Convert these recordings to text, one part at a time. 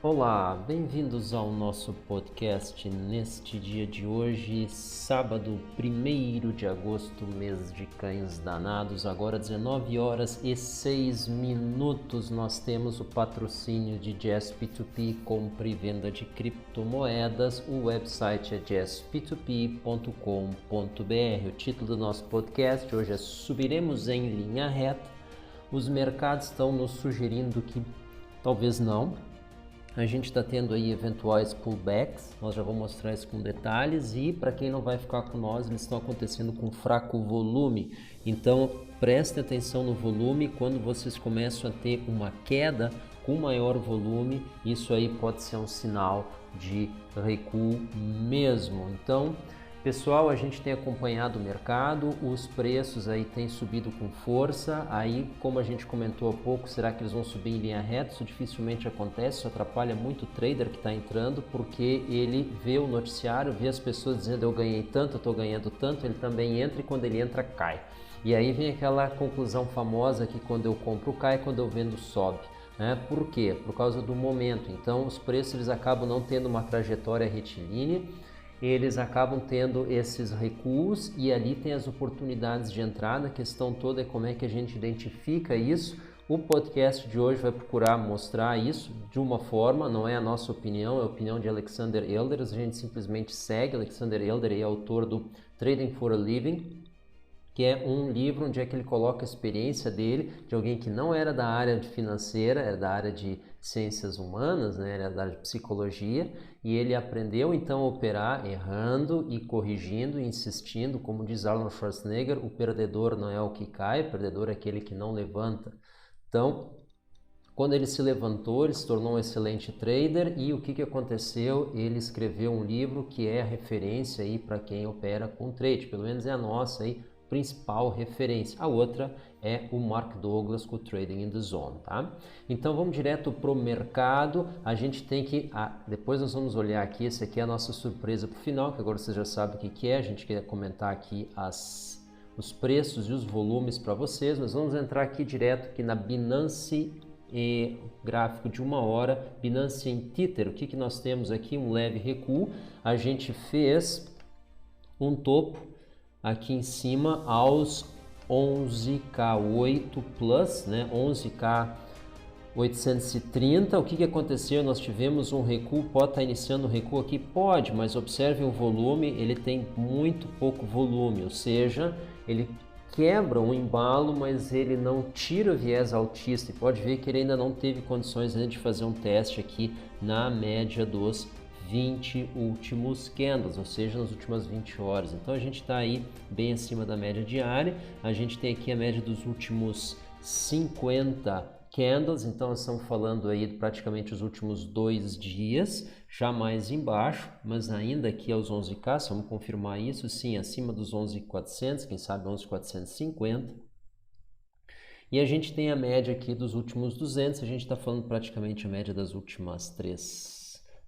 Olá, bem-vindos ao nosso podcast neste dia de hoje, sábado 1º de agosto, mês de cães danados, agora 19 horas e 6 minutos. Nós temos o patrocínio de Jazz P2P, compra e venda de criptomoedas. O website é jazzp2p.com.br. O título do nosso podcast hoje é Subiremos em linha reta. Os mercados estão nos sugerindo que talvez não. A gente está tendo aí eventuais pullbacks, nós já vamos mostrar isso com detalhes, e para quem não vai ficar com nós, eles estão acontecendo com fraco volume. Então prestem atenção no volume. Quando vocês começam a ter uma queda com maior volume, isso aí pode ser um sinal de recuo mesmo. Então, pessoal, a gente tem acompanhado o mercado, os preços aí têm subido com força. Aí, como a gente comentou há pouco, será que eles vão subir em linha reta? Isso dificilmente acontece, isso atrapalha muito o trader que está entrando, porque ele vê o noticiário, vê as pessoas dizendo eu ganhei tanto, eu estou ganhando tanto, ele também entra e quando ele entra cai. E aí vem aquela conclusão famosa que quando eu compro cai, quando eu vendo sobe. Por quê? Por causa do momento. Então os preços eles acabam não tendo uma trajetória retilínea, eles acabam tendo esses recuos e ali tem as oportunidades de entrada. A questão toda é como é que a gente identifica isso. O podcast de hoje vai procurar mostrar isso de uma forma, não é a nossa opinião, é a opinião de Alexander Elders. A gente simplesmente segue. Alexander Elder é autor do Trading for a Living, que é um livro onde é que ele coloca a experiência dele, de alguém que não era da área de financeira, era da área de ciências humanas, né? Era da área de psicologia, e ele aprendeu então a operar errando e corrigindo e insistindo. Como diz Arnold Schwarzenegger, o perdedor não é o que cai, o perdedor é aquele que não levanta. Então, quando ele se levantou, ele se tornou um excelente trader. E o que aconteceu? Ele escreveu um livro que é a referência aí para quem opera com trade, pelo menos é a nossa aí principal referência. A outra é o Mark Douglas com o Trading in the Zone, tá? Então vamos direto pro mercado. A gente tem que, depois nós vamos olhar aqui, esse aqui é a nossa surpresa pro final, que agora você já sabe o que é. A gente quer comentar aqui os preços e os volumes para vocês. Nós vamos entrar aqui direto aqui na Binance e gráfico de 1 hora, Binance em Tether. O que nós temos aqui? Um leve recuo. A gente fez um topo aqui em cima aos 11K8 Plus, né? 11K 830. O que aconteceu? Nós tivemos um recuo. Pode estar iniciando um recuo aqui? Pode, mas observe o volume, ele tem muito pouco volume, ou seja, ele quebra um embalo, mas ele não tira o viés altista, e pode ver que ele ainda não teve condições de fazer um teste aqui na média dos 20 últimos candles, ou seja, nas últimas 20 horas. Então a gente está aí bem acima da média diária. A gente tem aqui a média dos últimos 50 candles, então nós estamos falando aí de praticamente os últimos 2 dias, já mais embaixo, mas ainda aqui aos 11K, vamos confirmar isso, sim, acima dos 11.400, quem sabe 11.450. E a gente tem a média aqui dos últimos 200, a gente está falando praticamente a média das últimas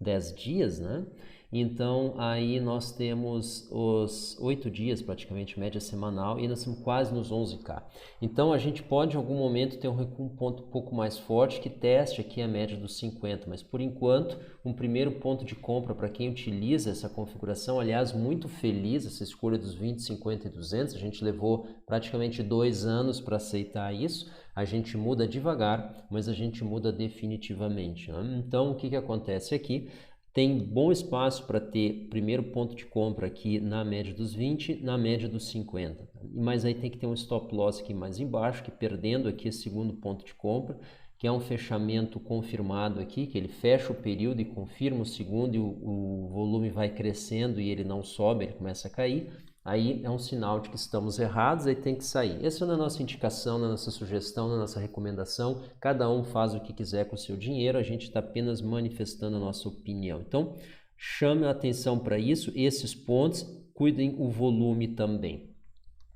10 dias, né? Então aí nós temos os 8 dias praticamente, média semanal, e nós estamos quase nos 11K. Então a gente pode em algum momento ter um recuo um pouco mais forte que teste aqui a média dos 50, mas por enquanto um primeiro ponto de compra para quem utiliza essa configuração, aliás, muito feliz essa escolha dos 20, 50 e 200, a gente levou praticamente 2 anos para aceitar isso. A gente muda devagar, mas a gente muda definitivamente, né? Então o que acontece aqui? Tem bom espaço para ter primeiro ponto de compra aqui na média dos 20, na média dos 50. Mas aí tem que ter um stop loss aqui mais embaixo, que perdendo aqui esse segundo ponto de compra, que é um fechamento confirmado aqui, que ele fecha o período e confirma o segundo, e o volume vai crescendo e ele não sobe, ele começa a cair. Aí é um sinal de que estamos errados, aí tem que sair. Essa é a nossa indicação, na nossa sugestão, na nossa recomendação. Cada um faz o que quiser com o seu dinheiro, a gente está apenas manifestando a nossa opinião. Então, chame a atenção para isso, esses pontos, cuidem o volume também.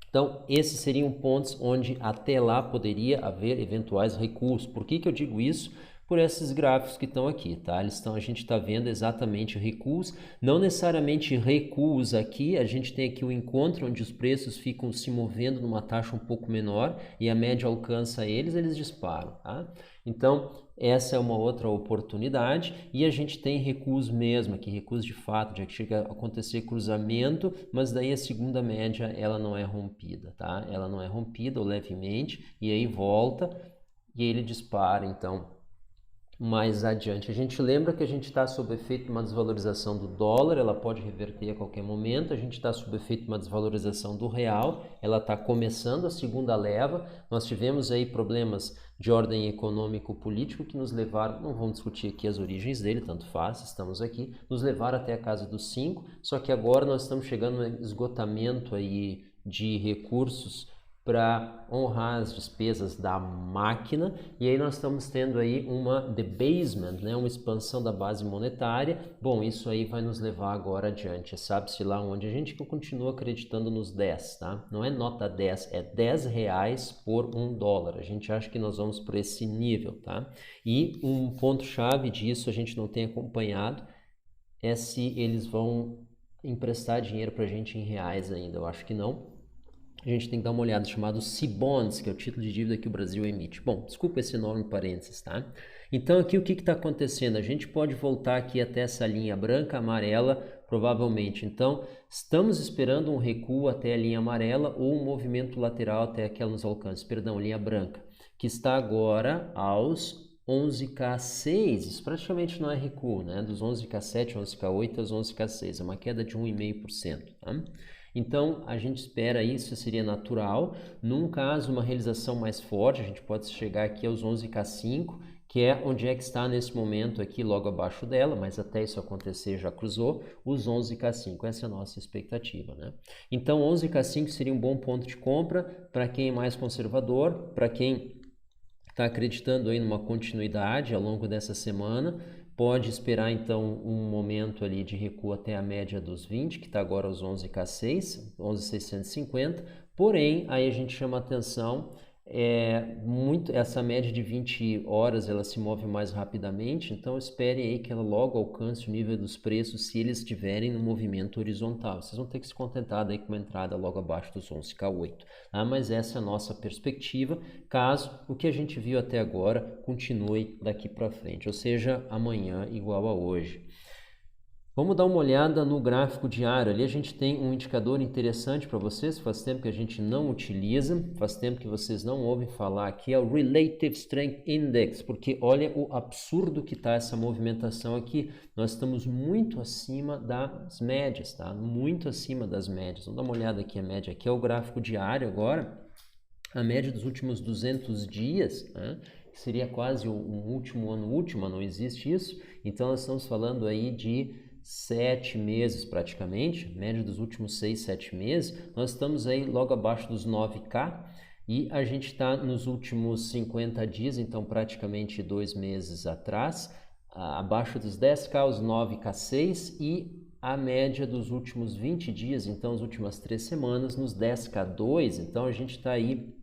Então, esses seriam pontos onde até lá poderia haver eventuais recuos. Por que eu digo isso? por esses gráficos que estão aqui, tá? A gente está vendo exatamente recuos, não necessariamente recuos aqui, a gente tem aqui o encontro onde os preços ficam se movendo numa taxa um pouco menor e a média alcança eles disparam, tá? Então, essa é uma outra oportunidade e a gente tem recuos mesmo, aqui recuos de fato, já que chega a acontecer cruzamento, mas daí a segunda média ela não é rompida, tá? Ela não é rompida ou levemente e aí volta e ele dispara, então mais adiante. A gente lembra que a gente está sob efeito de uma desvalorização do dólar, ela pode reverter a qualquer momento, a gente está sob efeito de uma desvalorização do real, ela está começando a segunda leva, nós tivemos aí problemas de ordem econômico-político que nos levaram, não vamos discutir aqui as origens dele, tanto faz, estamos aqui, nos levaram até a casa dos 5, só que agora nós estamos chegando no esgotamento aí de recursos para honrar as despesas da máquina, e aí nós estamos tendo aí uma debasement, né, uma expansão da base monetária. Bom, isso aí vai nos levar agora adiante, sabe-se lá onde a gente continua acreditando nos 10, tá? Não é nota 10, é 10 reais por $1, a gente acha que nós vamos por esse nível, tá? E um ponto-chave disso a gente não tem acompanhado é se eles vão emprestar dinheiro para a gente em reais ainda, eu acho que não. A gente tem que dar uma olhada, chamado C-Bonds, que é o título de dívida que o Brasil emite. Bom, desculpa esse enorme parênteses, tá? Então aqui o que está acontecendo? A gente pode voltar aqui até essa linha branca, amarela, provavelmente. Então, estamos esperando um recuo até a linha amarela ou um movimento lateral até que ela nos alcance. Perdão, linha branca, que está agora aos 11K6, isso praticamente não é recuo, né? Dos 11K7, 11K8 aos 11K6, é uma queda de 1,5%, tá? Então, a gente espera isso, seria natural. Num caso, uma realização mais forte, a gente pode chegar aqui aos 11K5, que é onde é que está nesse momento aqui, logo abaixo dela, mas até isso acontecer já cruzou, os 11K5. Essa é a nossa expectativa, né? Então, 11K5 seria um bom ponto de compra para quem é mais conservador, para quem está acreditando aí numa continuidade ao longo dessa semana. Pode esperar então um momento ali de recuo até a média dos 20, que está agora aos 11K6, 11.650, porém aí a gente chama atenção, essa média de 20 horas ela se move mais rapidamente, então espere aí que ela logo alcance o nível dos preços se eles estiverem no movimento horizontal. Vocês vão ter que se contentar daí com uma entrada logo abaixo dos 11K8, tá? Mas essa é a nossa perspectiva, caso o que a gente viu até agora continue daqui para frente, ou seja, amanhã igual a hoje. Vamos dar uma olhada no gráfico diário. Ali a gente tem um indicador interessante para vocês, faz tempo que a gente não utiliza, faz tempo que vocês não ouvem falar aqui, é o Relative Strength Index, porque olha o absurdo que está essa movimentação aqui. Nós estamos muito acima das médias, tá? Muito acima das médias. Vamos dar uma olhada aqui, a média aqui é o gráfico diário agora, a média dos últimos 200 dias, né? Que seria quase um último ano, não existe isso. Então nós estamos falando aí de 7 meses praticamente, média dos últimos 6, 7 meses, nós estamos aí logo abaixo dos 9K e a gente está nos últimos 50 dias, então praticamente 2 meses atrás, abaixo dos 10K, os 9K6 e a média dos últimos 20 dias, então as últimas 3 semanas, nos 10K2, então a gente está aí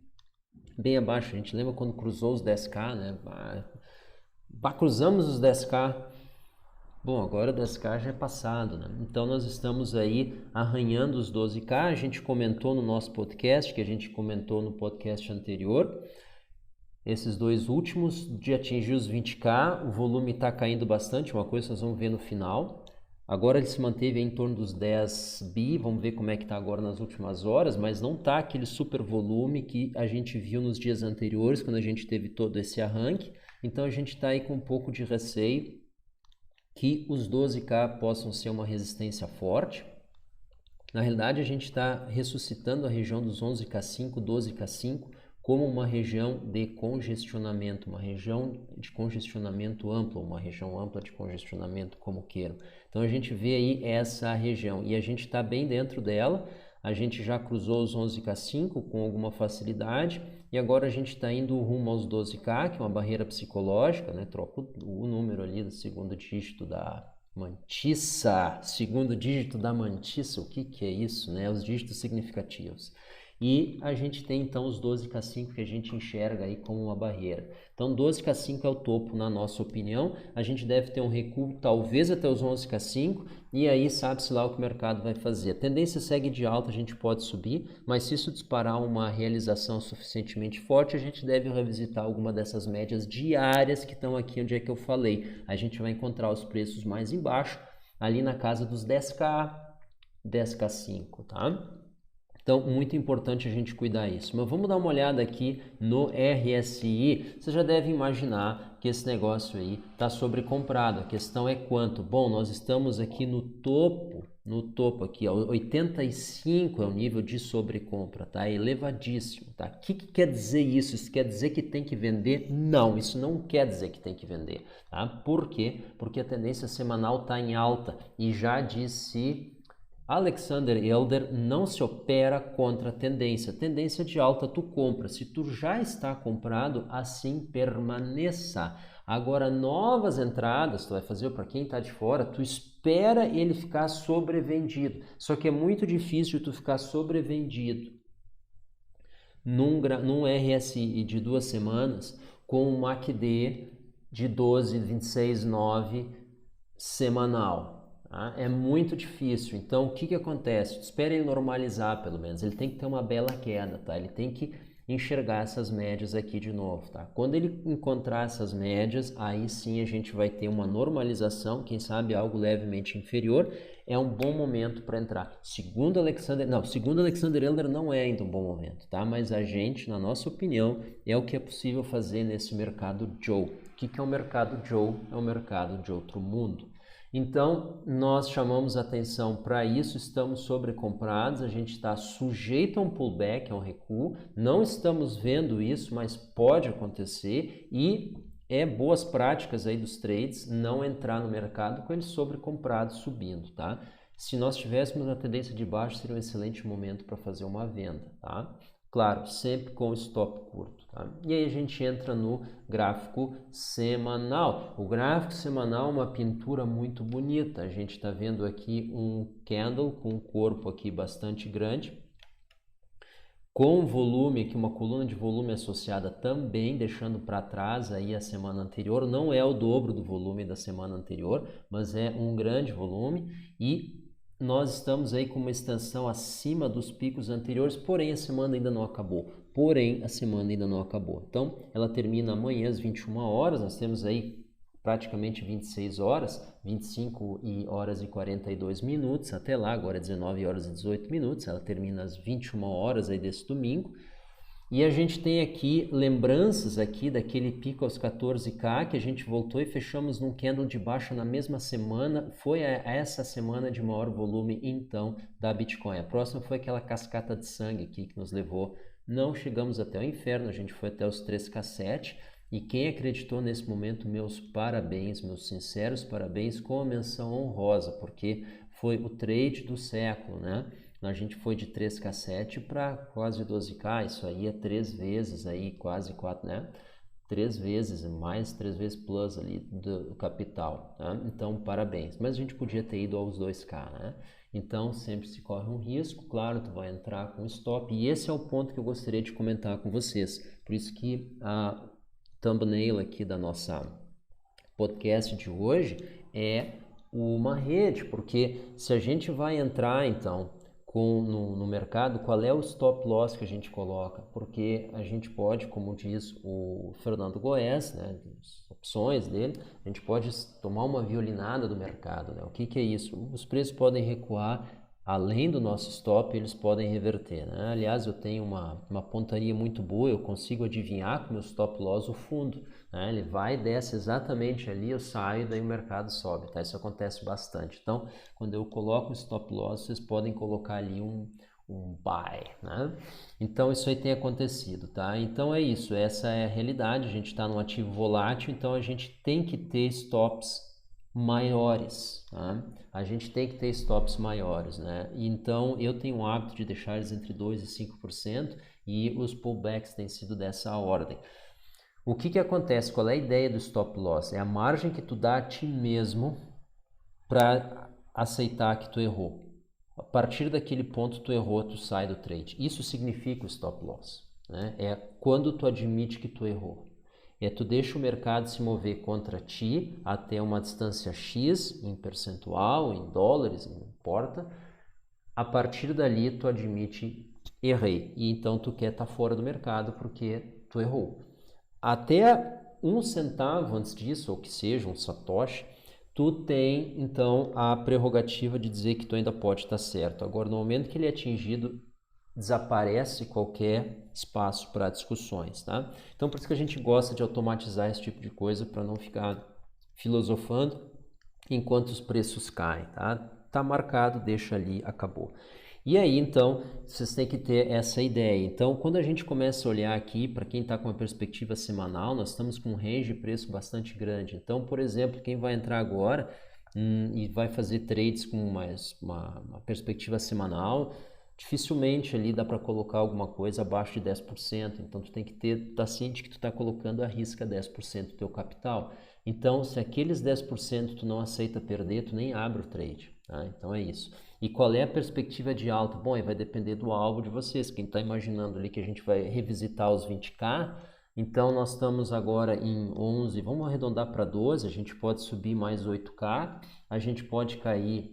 bem abaixo. A gente lembra quando cruzou os 10K, né? Cruzamos os 10K. Bom, agora o 10K já é passado, né? Então nós estamos aí arranhando os 12K, a gente comentou no nosso podcast, que a gente comentou no podcast anterior, esses dois últimos, de atingir os 20K, o volume está caindo bastante, uma coisa que nós vamos ver no final. Agora ele se manteve em torno dos 10 bi, vamos ver como é que está agora nas últimas horas, mas não está aquele super volume que a gente viu nos dias anteriores, quando a gente teve todo esse arranque. Então a gente está aí com um pouco de receio que os 12K possam ser uma resistência forte. Na realidade, a gente está ressuscitando a região dos 11K5, 12K5 como uma região de congestionamento, uma região de congestionamento amplo, uma região ampla de congestionamento, como queiram. Então a gente vê aí essa região e a gente está bem dentro dela. A gente já cruzou os 11K5 com alguma facilidade e agora a gente está indo rumo aos 12K, que é uma barreira psicológica, né? Troca o número ali do segundo dígito da mantissa, segundo dígito da mantissa, o que é isso, né? Os dígitos significativos. E a gente tem então os 12K5 que a gente enxerga aí como uma barreira. Então 12K5 é o topo na nossa opinião, a gente deve ter um recuo talvez até os 11K5 e aí sabe-se lá o que o mercado vai fazer. A tendência segue de alta, a gente pode subir, mas se isso disparar uma realização suficientemente forte, a gente deve revisitar alguma dessas médias diárias que estão aqui onde é que eu falei. A gente vai encontrar os preços mais embaixo, ali na casa dos 10K, 10K5, tá? Então, muito importante a gente cuidar isso. Mas vamos dar uma olhada aqui no RSI. Você já deve imaginar que esse negócio aí está sobrecomprado. A questão é quanto? Bom, nós estamos aqui no topo aqui, ó, 85 é o nível de sobrecompra, tá? É elevadíssimo, tá? O que quer dizer isso? Isso quer dizer que tem que vender? Não, isso não quer dizer que tem que vender, tá? Por quê? Porque a tendência semanal está em alta e já disse Alexander Elder, não se opera contra a tendência. Tendência de alta tu compra. Se tu já está comprado, assim permaneça. Agora, novas entradas, tu vai fazer para quem está de fora, tu espera ele ficar sobrevendido. Só que é muito difícil tu ficar sobrevendido num RSI de 2 semanas com um MACD de 12, 26, 9 semanal. É muito difícil. Então, o que acontece? Espera ele normalizar, pelo menos. Ele tem que ter uma bela queda, tá? Ele tem que enxergar essas médias aqui de novo, tá? Quando ele encontrar essas médias, aí sim a gente vai ter uma normalização, quem sabe algo levemente inferior. É um bom momento para entrar. Segundo Alexander Elder, não é ainda um bom momento, tá? Mas a gente, na nossa opinião, é o que é possível fazer nesse mercado Joe. O que é o mercado Joe? É um mercado de outro mundo. Então, nós chamamos atenção para isso, estamos sobrecomprados, a gente está sujeito a um pullback, a um recuo, não estamos vendo isso, mas pode acontecer e é boas práticas aí dos trades não entrar no mercado com ele sobrecomprado subindo, tá? Se nós tivéssemos a tendência de baixo, seria um excelente momento para fazer uma venda, tá? Claro, sempre com stop curto, tá? E aí a gente entra no gráfico semanal. O gráfico semanal é uma pintura muito bonita. A gente está vendo aqui um candle com um corpo aqui bastante grande, com volume aqui, uma coluna de volume associada também, deixando para trás aí a semana anterior. Não é o dobro do volume da semana anterior, mas é um grande volume e nós estamos aí com uma extensão acima dos picos anteriores, porém a semana ainda não acabou. Então, ela termina amanhã às 21 horas, nós temos aí praticamente 26 horas, 25 horas e 42 minutos, até lá, agora 19 horas e 18 minutos, ela termina às 21 horas aí desse domingo. E a gente tem aqui lembranças aqui daquele pico aos 14K que a gente voltou e fechamos num candle de baixa na mesma semana. Foi essa semana de maior volume então da Bitcoin. A próxima foi aquela cascata de sangue aqui que nos levou. Não chegamos até o inferno, a gente foi até os 3K7. E quem acreditou nesse momento, meus parabéns, meus sinceros parabéns, com a menção honrosa, porque foi o trade do século, né? A gente foi de 3K7 para quase 12K, isso aí é 3 vezes, aí quase 4, né? 3 vezes, mais 3 vezes plus ali do capital, tá? Então, parabéns. Mas a gente podia ter ido aos 2K, né? Então, sempre se corre um risco, claro, tu vai entrar com stop, e esse é o ponto que eu gostaria de comentar com vocês. Por isso que a thumbnail aqui da nossa podcast de hoje é uma rede, porque se a gente vai entrar, então, no mercado, qual é o stop loss que a gente coloca? Porque a gente pode, como diz o Fernando Goes, né, as opções dele, a gente pode tomar uma violinada do mercado, né? O que é isso? Os preços podem recuar, além do nosso stop, eles podem reverter, né? Aliás, eu tenho uma pontaria muito boa, eu consigo adivinhar com meu stop loss o fundo, né? Ele vai e desce exatamente ali, eu saio, daí o mercado sobe, tá? Isso acontece bastante. Então, quando eu coloco o stop loss, vocês podem colocar ali um buy, né? Então, isso aí tem acontecido, tá? Então, é isso, essa é a realidade, a gente está num ativo volátil, então a gente tem que ter stops maiores, tá? A gente tem que ter stops maiores, né? Então, eu tenho o hábito de deixar eles entre 2% e 5% e os pullbacks têm sido dessa ordem. O que acontece? Qual é a ideia do stop loss? É a margem que tu dá a ti mesmo para aceitar que tu errou. partir daquele ponto tu errou, tu sai do trade. Isso significa o stop loss, né? É quando tu admite que tu errou. Tu deixa o mercado se mover contra ti até uma distância X, em percentual, em dólares, não importa. A partir dali tu admite, errei, e então tu quer estar fora do mercado porque tu errou. Até 1 centavo antes disso, ou que seja, um satoshi, tu tem então a prerrogativa de dizer que tu ainda pode estar certo. Agora, no momento que ele é atingido, desaparece qualquer espaço para discussões, tá? Então, por isso que a gente gosta de automatizar esse tipo de coisa para não ficar filosofando enquanto os preços caem, tá? Tá marcado, deixa ali, acabou. E aí, então, vocês têm que ter essa ideia. Então, quando a gente começa a olhar aqui, para quem está com uma perspectiva semanal, nós estamos com um range de preço bastante grande. Então, por exemplo, quem vai entrar agora e vai fazer trades com uma perspectiva semanal, dificilmente ali dá para colocar alguma coisa abaixo de 10%. Então, tu tem que estar ciente que tu está colocando à risca 10% do teu capital. Então, se aqueles 10% tu não aceita perder, tu nem abre o trade. Tá? Então, é isso. E qual é a perspectiva de alta? Bom, vai depender do alvo de vocês. Quem está imaginando ali que a gente vai revisitar os 20K, então nós estamos agora em 11, vamos arredondar para 12, a gente pode subir mais 8K, a gente pode cair,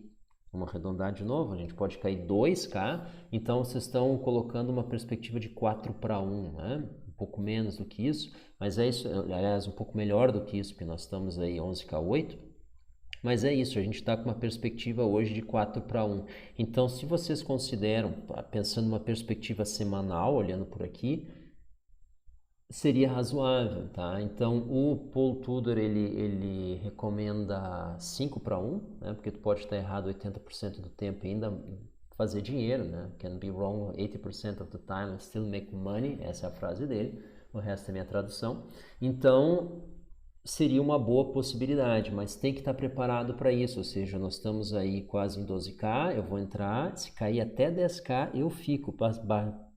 vamos arredondar de novo, a gente pode cair 2K, então vocês estão colocando uma perspectiva de 4-1, né? Um pouco menos do que isso, mas é isso, aliás, um pouco melhor do que isso, porque nós estamos aí 11K8, mas é isso, a gente está com uma perspectiva hoje de 4-1. Então, se vocês consideram, pensando numa perspectiva semanal, olhando por aqui, seria razoável, tá? Então, o Paul Tudor, ele recomenda 5-1, né? Porque tu pode estar errado 80% do tempo e ainda fazer dinheiro, né? Can be wrong 80% of the time and still make money, essa é a frase dele, o resto é minha tradução. Então, seria uma boa possibilidade, mas tem que estar preparado para isso, ou seja, nós estamos aí quase em 12K, eu vou entrar, se cair até 10K, eu fico,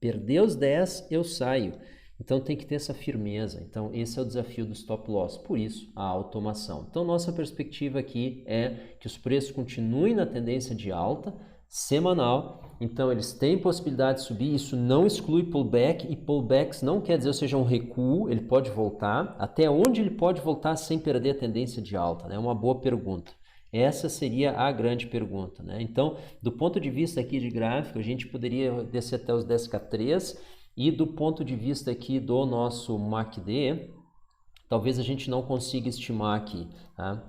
perder os 10, eu saio. Então tem que ter essa firmeza. Então esse é o desafio do stop loss, por isso a automação. Então nossa perspectiva aqui é que os preços continuem na tendência de alta, semanal, então eles têm possibilidade de subir, isso não exclui pullback, e pullbacks não quer dizer, ou seja, um recuo, ele pode voltar, até onde ele pode voltar sem perder a tendência de alta, né? É uma boa pergunta. Essa seria a grande pergunta, né? Então, do ponto de vista aqui de gráfico, a gente poderia descer até os 10K3, e do ponto de vista aqui do nosso MACD, talvez a gente não consiga estimar aqui, tá?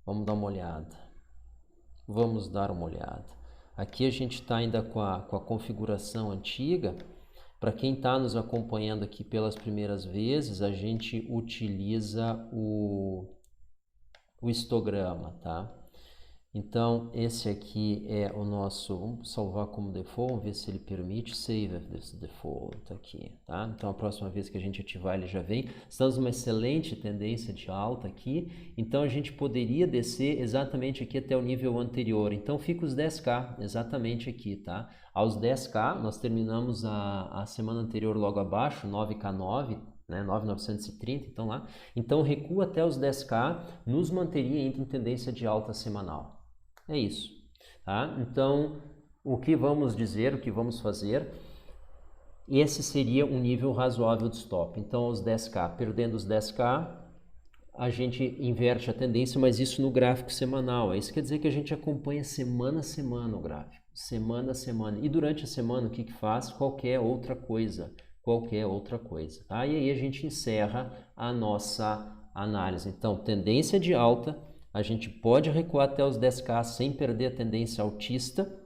Vamos dar uma olhada. Vamos dar uma olhada. Aqui a gente está ainda com a configuração antiga. Para quem está nos acompanhando aqui pelas primeiras vezes, a gente utiliza o histograma, tá? Então, esse aqui é o nosso, vamos salvar como default, vamos ver se ele permite, save this default aqui, tá? Então, a próxima vez que a gente ativar ele já vem. Estamos numa excelente tendência de alta aqui, então a gente poderia descer exatamente aqui até o nível anterior. Então, fica os 10K exatamente aqui, tá? Aos 10K, nós terminamos a semana anterior logo abaixo, 9K9, né, 9.930, então lá. Então, recua até os 10K, nos manteria ainda em tendência de alta semanal. É isso, tá? Então, o que vamos dizer, o que vamos fazer, esse seria um nível razoável de stop. Então, os 10K, perdendo os 10K, a gente inverte a tendência, mas isso no gráfico semanal. Isso quer dizer que a gente acompanha semana a semana o gráfico, semana a semana. E durante a semana, o que faz? Qualquer outra coisa, tá? E aí a gente encerra a nossa análise. Então, tendência de alta, a gente pode recuar até os 10K sem perder a tendência altista.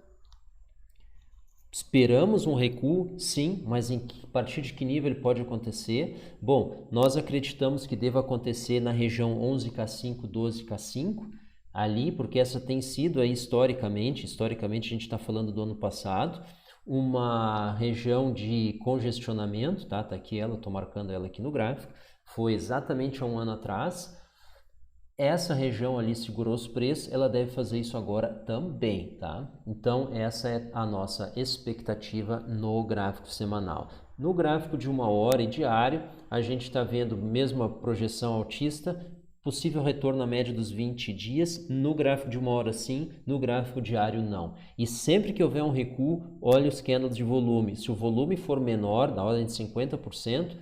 Esperamos um recuo, sim, mas a partir de que nível ele pode acontecer? Bom, nós acreditamos que deva acontecer na região 11K5, 12K5, ali, porque essa tem sido aí historicamente a gente está falando do ano passado, uma região de congestionamento, tá? Tá aqui ela, estou marcando ela aqui no gráfico, foi exatamente há um ano atrás. Essa região ali segurou os preços, ela deve fazer isso agora também, tá? Então, essa é a nossa expectativa no gráfico semanal. No gráfico de 1 hora e diário, a gente está vendo mesmo a projeção altista, possível retorno à média dos 20 dias, no gráfico de 1 hora sim, no gráfico diário não. E sempre que houver um recuo, olhe os candles de volume. Se o volume for menor, da ordem de 50%,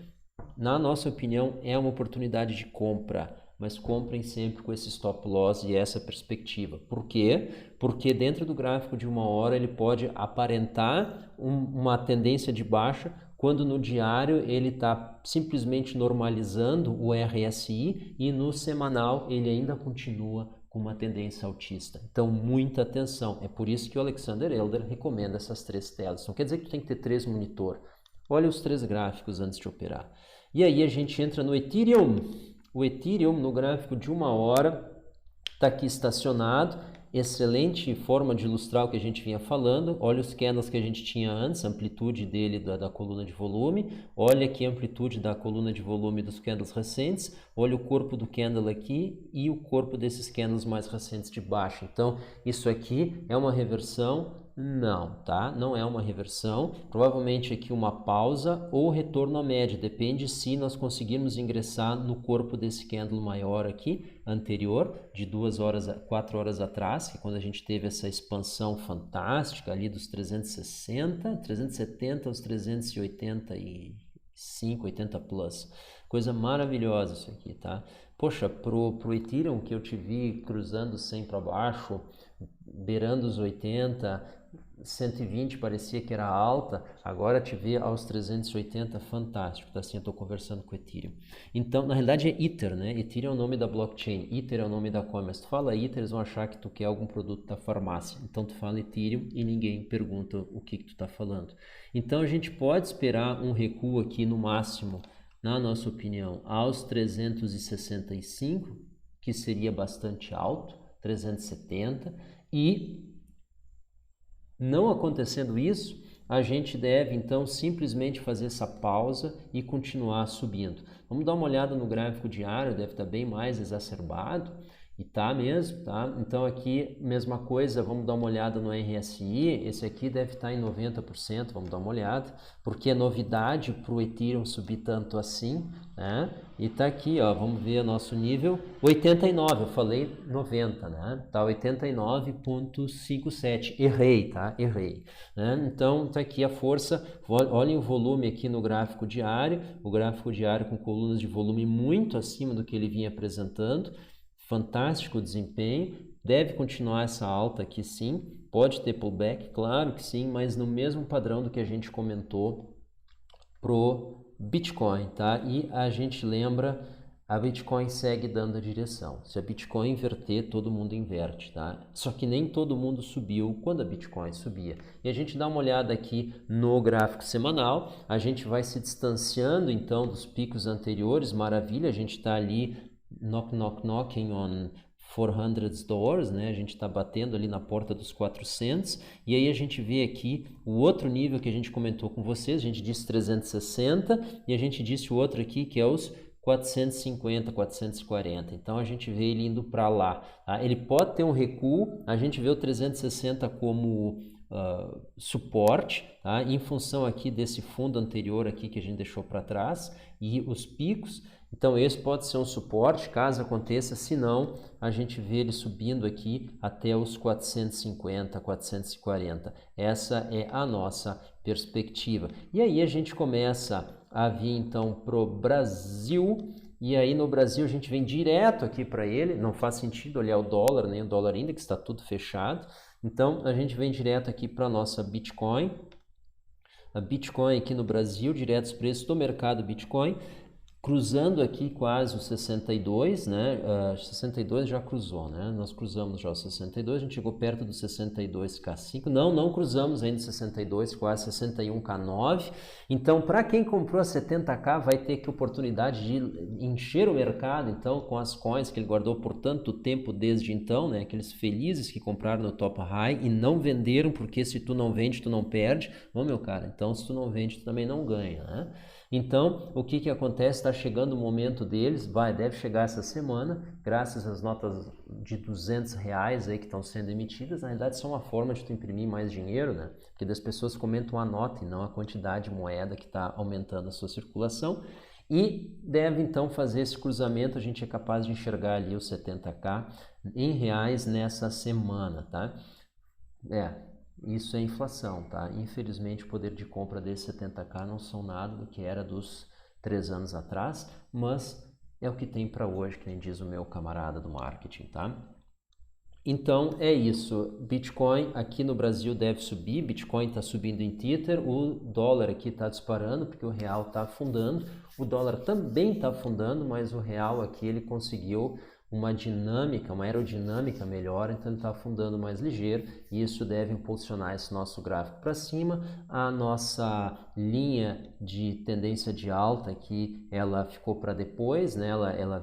na nossa opinião, é uma oportunidade de compra. Mas comprem sempre com esse stop loss e essa perspectiva. Por quê? Porque dentro do gráfico de 1 hora ele pode aparentar uma tendência de baixa, quando no diário ele está simplesmente normalizando o RSI e no semanal ele ainda continua com uma tendência altista. Então, muita atenção. É por isso que o Alexander Elder recomenda essas 3 telas. Não quer dizer que tu tem que ter 3 monitores. Olha os 3 gráficos antes de operar. E aí a gente entra no Ethereum. O Ethereum no gráfico de 1 hora está aqui estacionado. Excelente forma de ilustrar o que a gente vinha falando. Olha os candles que a gente tinha antes, a amplitude dele da coluna de volume. Olha aqui a amplitude da coluna de volume dos candles recentes. Olha o corpo do candle aqui e o corpo desses candles mais recentes de baixo. Então, isso aqui é uma reversão? Não, tá? Não é uma reversão. Provavelmente aqui uma pausa ou retorno à média. Depende se nós conseguirmos ingressar no corpo desse candle maior aqui, anterior, de 4 horas atrás, que é quando a gente teve essa expansão fantástica ali dos 370 aos 385, 80 plus. Coisa maravilhosa isso aqui, tá? Poxa, pro Ethereum que eu te vi cruzando 100 para baixo, beirando os 80, 120 parecia que era alta, agora te vê aos 380, fantástico, tá assim, eu tô conversando com o Ethereum. Então, na realidade é Ether, né? Ethereum é o nome da blockchain, Ether é o nome da coin, mas tu fala Ether, eles vão achar que tu quer algum produto da farmácia. Então tu fala Ethereum e ninguém pergunta o que tu tá falando. Então a gente pode esperar um recuo aqui no máximo, na nossa opinião, aos 365, que seria bastante alto, 370, e não acontecendo isso, a gente deve então simplesmente fazer essa pausa e continuar subindo. Vamos dar uma olhada no gráfico diário, deve estar bem mais exacerbado, e tá mesmo, tá? Então aqui, mesma coisa, vamos dar uma olhada no RSI, esse aqui deve estar em 90%, vamos dar uma olhada, porque é novidade para o Ethereum subir tanto assim, né? E tá aqui, ó, vamos ver o nosso nível, 89, eu falei 90, né? Tá 89,57, errei, tá? Errei, né? Então tá aqui a força, olhem o volume aqui no gráfico diário, o gráfico diário com colunas de volume muito acima do que ele vinha apresentando, fantástico desempenho, deve continuar essa alta aqui sim, pode ter pullback, claro que sim, mas no mesmo padrão do que a gente comentou pro Bitcoin, tá? E a gente lembra, a Bitcoin segue dando a direção. Se a Bitcoin inverter, todo mundo inverte, tá? Só que nem todo mundo subiu quando a Bitcoin subia. E a gente dá uma olhada aqui no gráfico semanal, a gente vai se distanciando então dos picos anteriores, maravilha, a gente está ali knocking on 400 doors, né? A gente está batendo ali na porta dos 400 e aí a gente vê aqui o outro nível que a gente comentou com vocês, a gente disse 360 e a gente disse o outro aqui que é os 450, 440, então a gente vê ele indo para lá, tá? Ele pode ter um recuo, a gente vê o 360 como suporte, tá? Em função aqui desse fundo anterior aqui que a gente deixou para trás e os picos. Então esse pode ser um suporte caso aconteça, se não a gente vê ele subindo aqui até os 450, 440. Essa é a nossa perspectiva. E aí a gente começa a vir então pro Brasil, e aí no Brasil a gente vem direto aqui para ele, não faz sentido olhar o dólar, nem o dólar ainda que está tudo fechado. Então a gente vem direto aqui para a nossa Bitcoin. A Bitcoin aqui no Brasil, direto os preços do mercado Bitcoin, cruzando aqui quase os 62, né? 62 já cruzou, né? Nós cruzamos já os 62, a gente chegou perto dos 62K5. Não cruzamos ainda os 62, quase 61K9. Então, para quem comprou a 70K, vai ter que oportunidade de encher o mercado, então, com as coins que ele guardou por tanto tempo desde então, né? Aqueles felizes que compraram no top high e não venderam, porque se tu não vende, tu não perde. Ô, meu cara, então se tu não vende, tu também não ganha, né? Então, o que acontece? Está chegando o momento deles, deve chegar essa semana, graças às notas de R$200 aí que estão sendo emitidas. Na realidade, são uma forma de tu imprimir mais dinheiro, né? Porque as pessoas comentam a nota e não a quantidade de moeda que está aumentando a sua circulação. E deve então fazer esse cruzamento, a gente é capaz de enxergar ali os 70k em reais nessa semana, tá? Isso é inflação, tá? Infelizmente o poder de compra desses 70k não são nada do que era dos 3 anos atrás, mas é o que tem para hoje, que nem diz o meu camarada do marketing, tá? Então é isso, Bitcoin aqui no Brasil deve subir, Bitcoin está subindo em Tether, o dólar aqui está disparando porque o real está afundando, o dólar também está afundando, mas o real aqui ele conseguiu uma dinâmica, uma aerodinâmica melhor, então ele está afundando mais ligeiro e isso deve impulsionar esse nosso gráfico para cima. A nossa linha de tendência de alta aqui, ela ficou para depois, né? Ela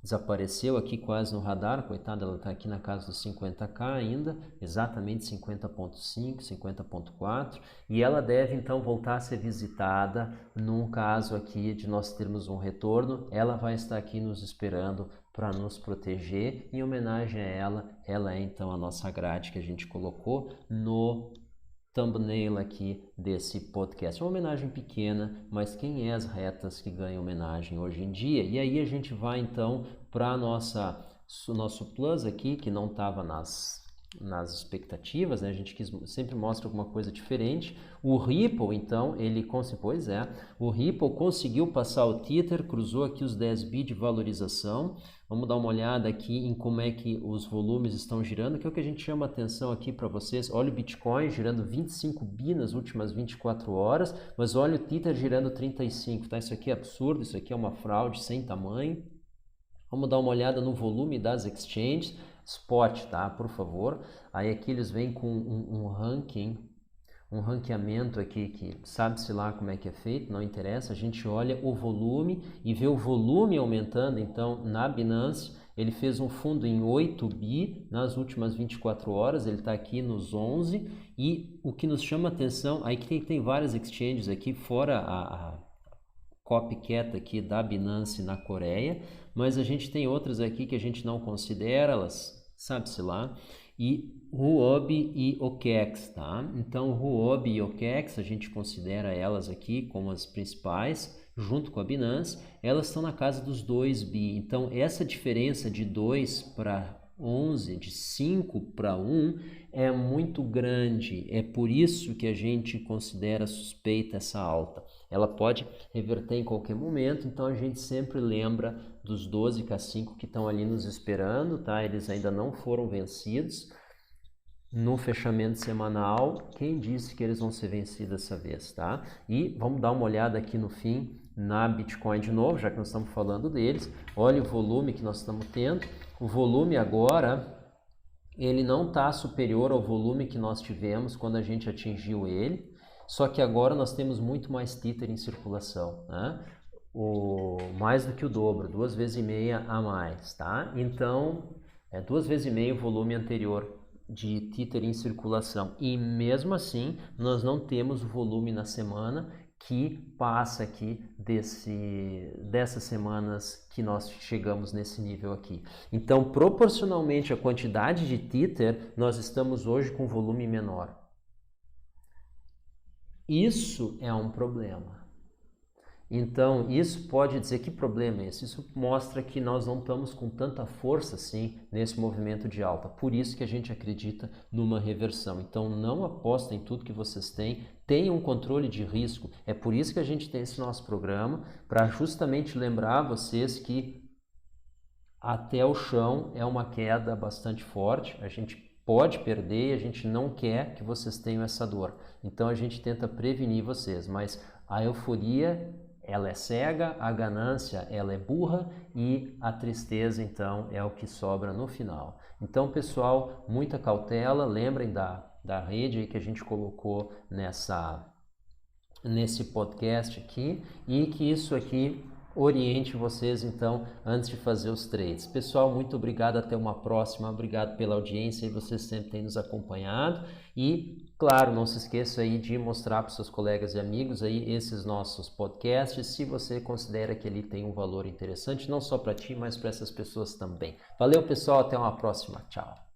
desapareceu aqui quase no radar, coitada, ela está aqui na casa dos 50k ainda, exatamente 50.5, 50.4, e ela deve então voltar a ser visitada num caso aqui de nós termos um retorno, ela vai estar aqui nos esperando para nos proteger, em homenagem a ela é então a nossa grade que a gente colocou no thumbnail aqui desse podcast. É uma homenagem pequena, mas quem é as retas que ganham homenagem hoje em dia? E aí a gente vai então para o nosso plus aqui, que não estava nas expectativas, né? A gente sempre mostra alguma coisa diferente. O Ripple, então, o Ripple conseguiu passar o Tether, cruzou aqui os 10 bi de valorização. Vamos dar uma olhada aqui em como é que os volumes estão girando, que é o que a gente chama atenção aqui para vocês. Olha o Bitcoin girando 25 bi nas últimas 24 horas, mas olha o Tether girando 35, tá? Isso aqui é absurdo, isso aqui é uma fraude sem tamanho. Vamos dar uma olhada no volume das exchanges, spot, tá? Por favor. Aí aqui eles vêm com um ranqueamento aqui que sabe-se lá como é que é feito, não interessa. A gente olha o volume e vê o volume aumentando. Então, na Binance, ele fez um fundo em 8 bi nas últimas 24 horas, ele está aqui nos 11. E o que nos chama atenção, aí que tem várias exchanges aqui, fora a copycat aqui da Binance na Coreia, mas a gente tem outras aqui que a gente não considera, elas sabe-se lá, e Huobi e OKEx, tá? Então Huobi e OKEx, a gente considera elas aqui como as principais, junto com a Binance, elas estão na casa dos 2 bi, então essa diferença de 2 para 11, de 5 para 1, é muito grande, é por isso que a gente considera suspeita essa alta. Ela pode reverter em qualquer momento, então a gente sempre lembra dos 12K5 que estão ali nos esperando, tá? Eles ainda não foram vencidos no fechamento semanal. Quem disse que eles vão ser vencidos dessa vez, tá? E vamos dar uma olhada aqui no fim na Bitcoin de novo, já que nós estamos falando deles. Olha o volume que nós estamos tendo. O volume agora, ele não está superior ao volume que nós tivemos quando a gente atingiu ele. Só que agora nós temos muito mais Tether em circulação, né? Mais do que o dobro, 2,5 vezes a mais, tá? Então, é 2,5 vezes o volume anterior de Tether em circulação. E mesmo assim, nós não temos o volume na semana que passa aqui dessas semanas que nós chegamos nesse nível aqui. Então, proporcionalmente à quantidade de Tether, nós estamos hoje com volume menor. Isso é um problema. Então, isso pode dizer que problema é esse? Isso mostra que nós não estamos com tanta força assim nesse movimento de alta. Por isso que a gente acredita numa reversão. Então, não apostem em tudo que vocês têm. Tenham um controle de risco. É por isso que a gente tem esse nosso programa, para justamente lembrar vocês que até o chão é uma queda bastante forte. A gente pode perder e a gente não quer que vocês tenham essa dor. Então a gente tenta prevenir vocês, mas a euforia, ela é cega, a ganância, ela é burra e a tristeza, então, é o que sobra no final. Então, pessoal, muita cautela, lembrem da rede aí que a gente colocou nesse podcast aqui e que isso aqui oriente vocês então antes de fazer os trades. Pessoal, muito obrigado, até uma próxima, obrigado pela audiência e vocês sempre têm nos acompanhado e claro, não se esqueça aí de mostrar para os seus colegas e amigos aí esses nossos podcasts, se você considera que ele tem um valor interessante, não só para ti, mas para essas pessoas também. Valeu pessoal, até uma próxima, tchau!